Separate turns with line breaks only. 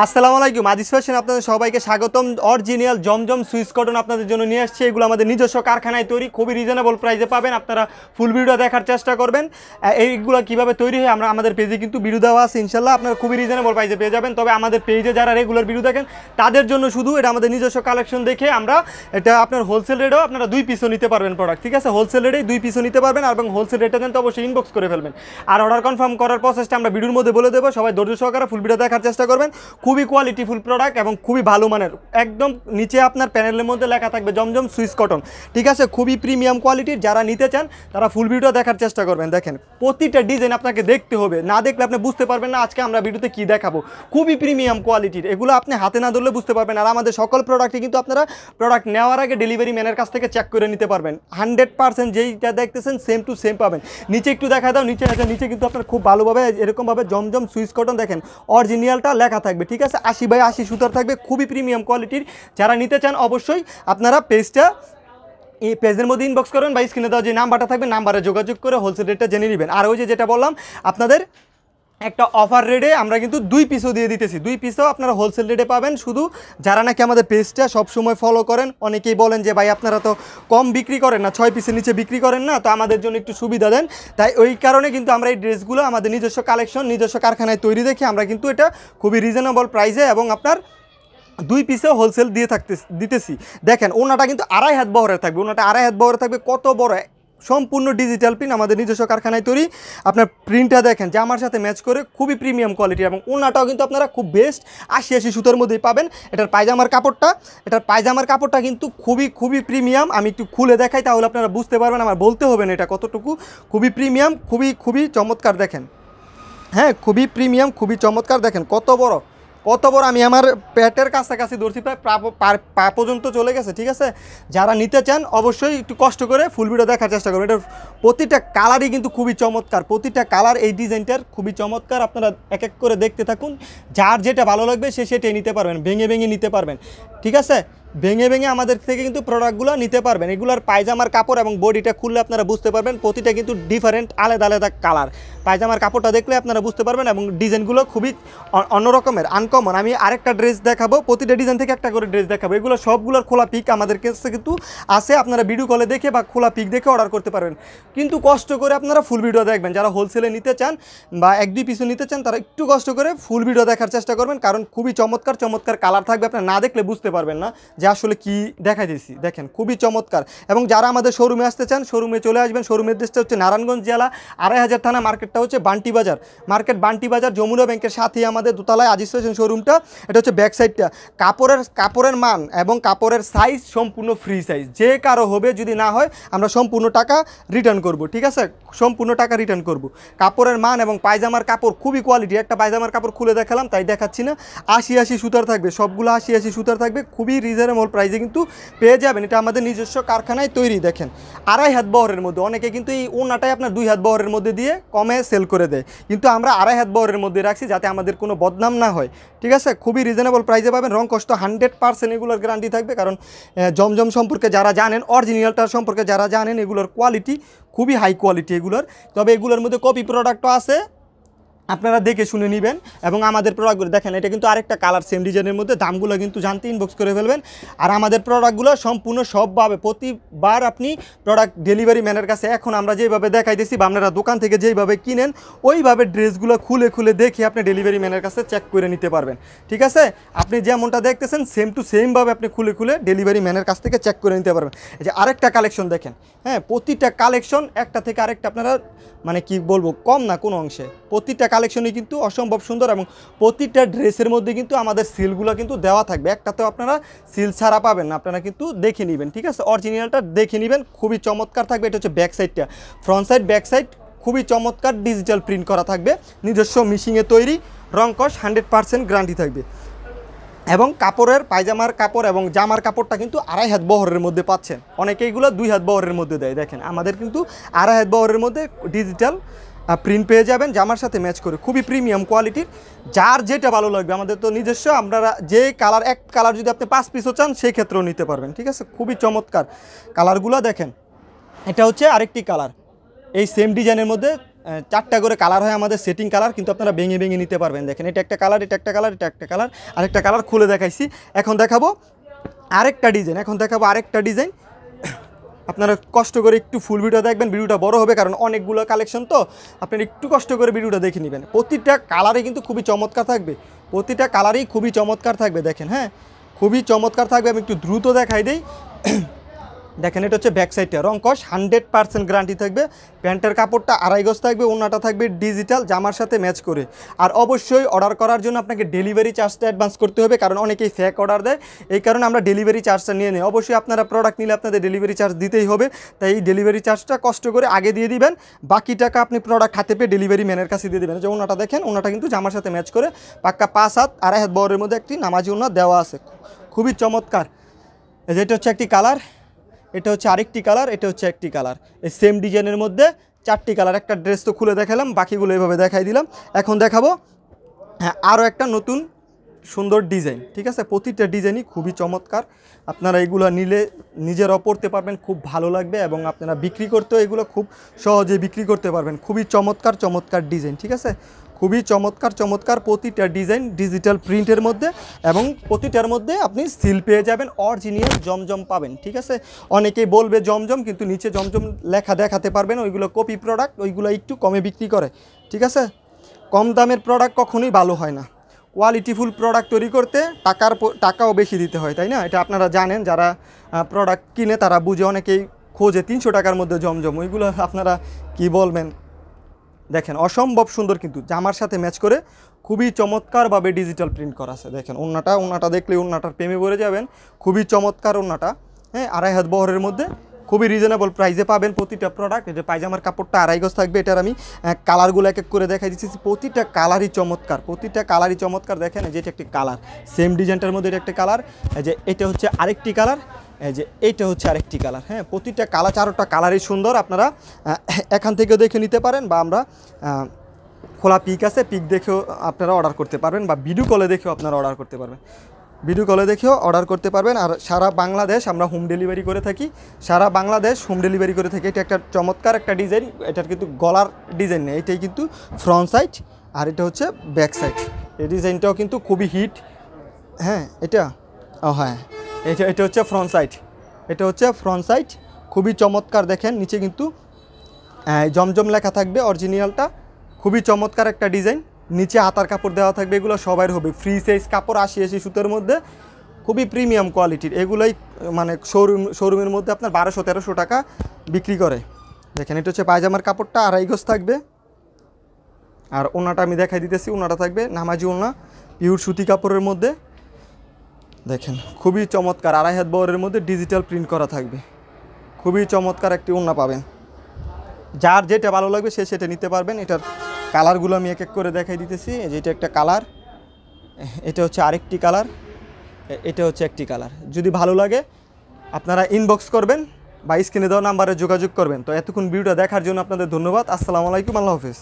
আসসালামু আলাইকুম। আজিজ ফ্যাশন আপনাদের সবাইকে স্বাগতম। অরিজিনাল জমজম সুইস কটন আপনাদের জন্য নিয়ে আসছে। এগুলো আমাদের নিজস্ব কারখানায় তৈরি, খুবই রিজনেবল প্রাইসে পাবেন। আপনারা ফুল ভিডিও দেখার চেষ্টা করবেন। এইগুলো কীভাবে তৈরি হয় আমাদের পেজে কিন্তু ভিডিও দেওয়া আছে, ইনশাল্লাহ আপনারা খুবই রিজনেবল প্রাইসে পেয়ে যাবেন। তবে আমাদের পেজে যারা রেগুলার ভিডিও দেখেন তাদের জন্য শুধু এটা আমাদের নিজস্ব কালেকশন দেখে আমরা এটা আপনার হোলসেল রেটেও আপনারা 2 পিসও নিতে পারবেন প্রোডাক্ট, ঠিক আছে? হোলসেল রেটেই 2 পিসও নিতে পারবেন এবং হোলসেল রেটটা কিন্তু অবশ্যই ইনবক্স করে ফেলবেন। আর অর্ডার কনফার্ম করার প্রসেসটা আমরা ভিডিওর মধ্যে বলে দেবো, সবাই ধৈর্য সহকারে ফুল ভিডিও দেখার চেষ্টা করবেন। খুবই কোয়ালিটিফুল প্রোডাক্ট এবং খুবই ভালো মানের। একদম নিচে আপনার প্যানেলের মধ্যে লেখা থাকবে জমজম সুইস কটন, ঠিক আছে? খুবই প্রিমিয়াম কোয়ালিটির। যারা নিতে চান তারা ফুল ভিডিও দেখার চেষ্টা করবেন। দেখেন প্রতিটা ডিজাইন আপনাকে দেখতে হবে, না দেখলে আপনি বুঝতে পারবেন না আজকে আমরা ভিডিওতে কি দেখাবো। খুবই প্রিমিয়াম কোয়ালিটির, এগুলো আপনি হাতে না ধরলে বুঝতে পারবেন। আর আমাদের সকল প্রোডাক্টই কিন্তু আপনারা প্রোডাক্ট নেওয়ার আগে ডেলিভারি ম্যানের কাছ থেকে চেক করে নিতে পারবেন। 100% যেইটা দেখতেছেন সেম টু সেম পাবেন। নিচে একটু দেখা দাও, নিচে আছে, নিচে কিন্তু আপনার খুব ভালোভাবে এরকমভাবে জমজম সুইস কটন দেখেন অরিজিনালটা লেখা থাকবে, ঠিক আছে? 80/80 সুতার থাকবে, খুবই প্রিমিয়াম কোয়ালিটির। যারা নিতে চান অবশ্যই আপনারা পেজটা এই পেজের মধ্যে ইনবক্স করবেন বা স্ক্রিনে দেওয়া যে নাম্বারটা থাকবে নাম্বারে যোগাযোগ করে হোলসেল রেটটা জেনে নেবেন। আর ওই যেটা বললাম আপনাদের একটা অফার রেটে আমরা কিন্তু 2 পিসও দিয়ে দিতেছি। 2 পিসও আপনারা হোলসেল রেটে পাবেন। শুধু যারা নাকি আমাদের পেজটা সবসময় ফলো করেন, অনেকেই বলেন যে ভাই আপনারা তো কম বিক্রি করেন না, 6 পিসের নিচে বিক্রি করেন না, তো আমাদের জন্য একটু সুবিধা দেন। তাই ওই কারণে কিন্তু আমরা এই ড্রেসগুলো আমাদের নিজস্ব কালেকশন, নিজস্ব কারখানায় তৈরি দেখে আমরা কিন্তু এটা খুবই রিজনেবল প্রাইসে এবং আপনার 2 পিসেও হোলসেল দিতেছি। দেখেন ওনাটা কিন্তু 2.5 হাত বহরের থাকবে, ওনাটা 2.5 হাত বহরের থাকবে। কত বড়, সম্পূর্ণ ডিজিটাল প্রিন্ট, আমাদের নিজস্ব কারখানায় তৈরি। আপনার প্রিন্টটা দেখেন যে আমার সাথে ম্যাচ করে, খুবই প্রিমিয়াম কোয়ালিটি। এবং ওনাটাও কিন্তু আপনারা খুব বেস্ট 80 সুতার মধ্যেই পাবেন। এটার পায়জামার কাপড়টা কিন্তু খুবই প্রিমিয়াম। আমি একটু খুলে দেখাই তাহলে আপনারা বুঝতে পারবেন, আমার বলতে হবে না এটা কতটুকু খুবই প্রিমিয়াম, খুবই চমৎকার। দেখেন, হ্যাঁ, খুবই প্রিমিয়াম, খুবই চমৎকার। দেখেন কত বড়, আমি আমার পেটের কাছাকাছি ধরছি, প্রায় পা পর্যন্ত চলে গেছে, ঠিক আছে? যারা নিতে চান অবশ্যই একটু কষ্ট করে ফুল ভিডিও দেখার চেষ্টা করবেন। এটার প্রতিটা কালারই কিন্তু খুবই চমৎকার, প্রতিটা কালার এই ডিজাইনটার খুবই চমৎকার। আপনারা এক এক করে দেখতে থাকুন, যার যেটা ভালো লাগবে সে সেটাই নিতে পারবেন, ভেঙে নিতে পারবেন, ঠিক আছে? ভেঙে আমাদের থেকে কিন্তু প্রোডাক্টগুলো নিতে পারবেন। এগুলোর পায়জামার কাপড় এবং বডিটা খুললে আপনারা বুঝতে পারবেন প্রতিটা কিন্তু ডিফারেন্ট, আলাদা কালার। পায়জামার কাপড়টা দেখলে আপনারা বুঝতে পারবেন এবং ডিজাইনগুলো খুবই অন্যরকমের, আনকমন। আমি আরেকটা ড্রেস দেখাবো, প্রতিটা ডিজাইন থেকে একটা করে ড্রেস দেখাবো। এগুলো সবগুলোর খোলা পিক আমাদের কাছে কিন্তু আছে, আপনারা ভিডিও কলে দেখে বা খোলা পিক দেখে অর্ডার করতে পারবেন। কিন্তু কষ্ট করে আপনারা ফুল ভিডিও দেখবেন। যারা হোলসেলে নিতে চান বা 1-2 পিসও নিতে চান তারা একটু কষ্ট করে ফুল ভিডিও দেখার চেষ্টা করবেন, কারণ খুবই চমৎকার কালার থাকবে। আপনারা না দেখলে বুঝতে পারবেন না যে আসলে কি দেখাই দিয়েছি। দেখেন খুবই চমৎকার। এবং যারা আমাদের শোরুমে আসতে চান শোরুমে চলে আসবেন। শোরুমের দেশটা হচ্ছে নারায়ণগঞ্জ জেলা, 2500 থানা, মার্কেটটা হচ্ছে বান্টি বাজার, বান্টি বাজার যমুনা ব্যাংকের সাথেই আমাদের দোতলায় আজিজ ফ্যাশন শোরুমটা। এটা হচ্ছে ব্যাক সাইডটা। কাপড়ের মান এবং কাপড়ের সাইজ সম্পূর্ণ ফ্রি সাইজ। যে কারো হবে, যদি না হয় আমরা সম্পূর্ণ টাকা রিটার্ন করব, ঠিক আছে? সম্পূর্ণ টাকা রিটার্ন করব। কাপড়ের মান এবং পায়জামার কাপড় খুবই কোয়ালিটি। একটা পায়জামার কাপড় খুলে দেখালাম তাই দেখাচ্ছি না। 80 সুতার থাকবে, সবগুলো 80 সুতার থাকবে, খুবই রিজনেবল প্রাইসে কিন্তু পেয়ে যাবেন। এটা আমাদের নিজস্ব কারখানায় তৈরি। দেখেন 2.5 হাত বহরের মধ্যে, অনেকে কিন্তু এই ওনাটাই আপনার 2 হাত বহরের মধ্যে দিয়ে কমে সেল করে দেয়, কিন্তু আমরা 2.5 হাত বহরের মধ্যে রাখছি যাতে আমাদের কোনো বদনাম না হয়, ঠিক আছে? খুবই রিজনেবল প্রাইসে পাবেন। রং কষ্ট 100% এগুলোর গ্যারান্টি থাকবে, কারণ জমজম সম্পর্কে যারা জানেন, অরিজিনালটার সম্পর্কে যারা জানেন, এগুলোর কোয়ালিটি খুবই হাই কোয়ালিটি এগুলোর। তবে এগুলোর মধ্যে কপি প্রোডাক্টও আছে, আপনারা দেখে শুনে নেবেন। এবং আমাদের প্রোডাক্টগুলো দেখেন, এটা কিন্তু আরেকটা কালার সেম ডিজাইনের মধ্যে। দামগুলো কিন্তু জানতে ইনবক্স করে ফেলবেন। আর আমাদের প্রোডাক্টগুলো সম্পূর্ণ সবভাবে প্রতিবার আপনি প্রোডাক্ট ডেলিভারি ম্যানের কাছে এখন আমরা যেভাবে দেখাইতেছি বা আপনারা দোকান থেকে যেইভাবে কিনেন ওইভাবে ড্রেসগুলো খুলে দেখে আপনি ডেলিভারি ম্যানের কাছে চেক করে নিতে পারবেন, ঠিক আছে? আপনি যেমনটা দেখতেছেন সেম টু সেমভাবে আপনি খুলে ডেলিভারি ম্যানের কাছ থেকে চেক করে নিতে পারবেন। এই যে আরেকটা কালেকশন দেখেন, হ্যাঁ, প্রতিটা কালেকশন একটা থেকে আরেকটা আপনারা মানে কি বলবো, কম না কোনো অংশে। প্রতিটা কালেকশনই কিন্তু অসম্ভব সুন্দর এবং প্রতিটা ড্রেসের মধ্যে কিন্তু আমাদের সিলগুলো কিন্তু দেওয়া থাকবে। একটাতেও আপনারা সিল ছাড়া পাবেন না, আপনারা কিন্তু দেখে নেবেন, ঠিক আছে? অরিজিনালটা দেখে নেবেন, খুবই চমৎকার থাকবে। এটা হচ্ছে ব্যাক সাইডটা, ফ্রন্ট সাইড ব্যাক সাইড খুবই চমৎকার ডিজিটাল প্রিন্ট করা থাকবে, নিজস্ব মিশিংয়ে তৈরি, রং কস 100% গ্যারান্টি থাকবে। এবং কাপড়ের পায়জামার কাপড় এবং জামার কাপড়টা কিন্তু 2.5 হাত বহরের মধ্যে পাচ্ছেন। অনেকে এগুলো 2 হাত বহরের মধ্যে দেয়। দেখেন আমাদের কিন্তু 2.5 হাত বহরের মধ্যে ডিজিটাল প্রিন্ট পেয়ে যাবেন জামার সাথে ম্যাচ করে, খুবই প্রিমিয়াম কোয়ালিটির। যার যেটা ভালো লাগবে, আমাদের তো নিজস্ব, আপনারা যে কালার, এক কালার যদি আপনি 5 পিসও চান সেই ক্ষেত্রেও নিতে পারবেন, ঠিক আছে? খুবই চমৎকার কালারগুলো দেখেন। এটা হচ্ছে আরেকটি কালার, এই সেম ডিজাইনের মধ্যে 4টা করে কালার হয় আমাদের সেটিং কালার, কিন্তু আপনারা ভেঙে ভেঙে নিতে পারবেন। দেখেন এটা একটা কালার, এটা একটা কালার, এটা একটা কালার, আরেকটা কালার খুলে দেখাইছি। এখন দেখাবো আরেকটা ডিজাইন। আপনারা কষ্ট করে একটু ফুল ভিডিও দেখবেন, ভিডিওটা বড় হবে কারণ অনেকগুলো কালেকশন, তো আপনারা একটু কষ্ট করে ভিডিওটা দেখে নেবেন। প্রতিটা কালারে কিন্তু খুবই চমৎকার থাকবে, দেখেন হ্যাঁ, খুবই চমৎকার থাকবে। আমি একটু দ্রুত দেখাই দিই। দেখেন এটা হচ্ছে ব্যাক সাইডটা, রং কস 100% গ্যারান্টি থাকবে। প্যান্টের কাপড়টা 2.5 গজ থাকবে, ওড়নাটা থাকবে ডিজিটাল জামার সাথে ম্যাচ করে। আর অবশ্যই অর্ডার করার জন্য আপনাকে ডেলিভারি চার্জটা অ্যাডভান্স করতে হবে, কারণ অনেকেই ফেক অর্ডার দেয়, এই কারণে আমরা ডেলিভারি চার্জটা নিয়ে নিই। অবশ্যই আপনারা প্রোডাক্ট নিলে আপনাদের ডেলিভারি চার্জ দিতেই হবে, তাই এই ডেলিভারি চার্জটা কষ্ট করে আগে দিয়ে দিবেন। বাকি টাকা আপনি প্রোডাক্ট হাতে পেয়ে ডেলিভারি ম্যানের কাছে দিয়ে দেবেন। যে ওড়নাটা দেখেন, ওড়নাটা কিন্তু জামার সাথে ম্যাচ করে, পাক্কা 5 হাত 2.5 হাত বহরের মধ্যে একটি নামাজি ওড়না দেওয়া আছে, খুবই চমৎকার। যেটা হচ্ছে একটি কালার, এটা হচ্ছে আরেকটি কালার, এটা হচ্ছে একটি কালার। এই সেম ডিজাইনের মধ্যে 4টি কালার। একটা ড্রেস তো খুলে দেখালাম, বাকিগুলো এভাবে দেখাই দিলাম। এখন দেখাবো হ্যাঁ আরও একটা নতুন সুন্দর ডিজাইন, ঠিক আছে। প্রতিটা ডিজাইনই খুবই চমৎকার। আপনারা এগুলো নিলে নিজেরাও পরতে পারবেন, খুব ভালো লাগবে, এবং আপনারা বিক্রি করতেও এগুলো খুব সহজে বিক্রি করতে পারবেন। খুবই চমৎকার ডিজাইন, ঠিক আছে, খুবই চমৎকার প্রতিটা ডিজাইন ডিজিটাল প্রিন্টের মধ্যে, এবং প্রতিটার মধ্যে আপনি সিল পেয়ে যাবেন, অরিজিনাল জমজম পাবেন, ঠিক আছে। অনেকেই বলবে জমজম, কিন্তু নিচে জমজম লেখা দেখাতে পারবেন, ওইগুলো কপি প্রোডাক্ট, ওইগুলো একটু কমে বিক্রি করে, ঠিক আছে। কম দামের প্রোডাক্ট কখনোই ভালো হয় না। কোয়ালিটিফুল প্রোডাক্ট তৈরি করতে টাকাও বেশি দিতে হয়, তাই না? এটা আপনারা জানেন, যারা প্রোডাক্ট কিনে তারা বুঝে। অনেকেই খোঁজে 300 টাকার মধ্যে জমজম, ওইগুলো আপনারা কি বলবেন। দেখেন অসম্ভব সুন্দর, কিন্তু জামার সাথে ম্যাচ করে খুবই চমৎকারভাবে ডিজিটাল প্রিন্ট করা আছে। দেখেন ওড়নাটা দেখলে ওড়নাটার প্রেমে পড়ে যাবেন। খুবই চমৎকার ওড়নাটা, হ্যাঁ 2.5 হাত বহরের মধ্যে খুবই রিজনেবল প্রাইসে পাবেন প্রতিটা প্রোডাক্ট। এটা পায়জামার কাপড়টা 2.5 গজ থাকবে। এটার আমি কালারগুলো এক এক করে দেখাই দিচ্ছি। প্রতিটা কালারই চমৎকার। দেখেন এই যে এটা একটি কালার, সেম ডিজাইনটার মধ্যে এটা একটা কালার, এই যে এটা হচ্ছে আরেকটি কালার, এই যে এইটা হচ্ছে আরেকটি কালার। হ্যাঁ প্রতিটা কালার, 4টা কালারই সুন্দর। আপনারা এখান থেকেও দেখে নিতে পারেন, বা আমরা খোলা পিক আছে, পিক দেখেও আপনারা অর্ডার করতে পারবেন, বা ভিডিও কলে দেখেও আপনারা অর্ডার করতে পারবেন। আর সারা বাংলাদেশ আমরা হোম ডেলিভারি করে থাকি, এটা একটা চমৎকার একটা ডিজাইন। এটার কিন্তু গলার ডিজাইন নেই, এটাই কিন্তু ফ্রন্ট সাইড, আর এটা হচ্ছে ব্যাক সাইড। এই ডিজাইনটাও কিন্তু খুবই হিট। হ্যাঁ এটা হচ্ছে ফ্রন্ট সাইড, খুবই চমৎকার। দেখেন নিচে কিন্তু জমজম লেখা থাকবে, অরিজিনালটা খুবই চমৎকার একটা ডিজাইন। নিচে হাতার কাপড় দেওয়া থাকবে, এগুলো সবার হবে ফ্রি সাইজ কাপড়, 80 সুতোর মধ্যে, খুবই প্রিমিয়াম কোয়ালিটির। এগুলোই মানে শোরুমের মধ্যে আপনার 1200-1300 টাকা বিক্রি করে। দেখেন এটা হচ্ছে পায়জামার কাপড়টা 2.5 গজ থাকবে, আর ওনাটা আমি দেখাই দিতেছি। ওনাটা থাকবে নামাজি ওনা, পিওর সুতি কাপড়ের মধ্যে। দেখেন খুবই চমৎকার, 2.5 হাত বহরের মধ্যে ডিজিটাল প্রিন্ট করা থাকবে। খুবই চমৎকার একটি ওড়না পাবেন। যার যেটা ভালো লাগবে সে সেটা নিতে পারবেন। এটার কালারগুলো আমি এক এক করে দেখাই দিতেছি। এই যে এটা একটা কালার, এটা হচ্ছে আরেকটি কালার, এটা হচ্ছে একটি কালার। যদি ভালো লাগে আপনারা ইনবক্স করবেন বা স্ক্রিনে দেওয়া নাম্বারে যোগাযোগ করবেন। তো এতক্ষণ ভিডিওটা দেখার জন্য আপনাদের ধন্যবাদ। আসসালামু আলাইকুম, আল্লাহ হাফেজ।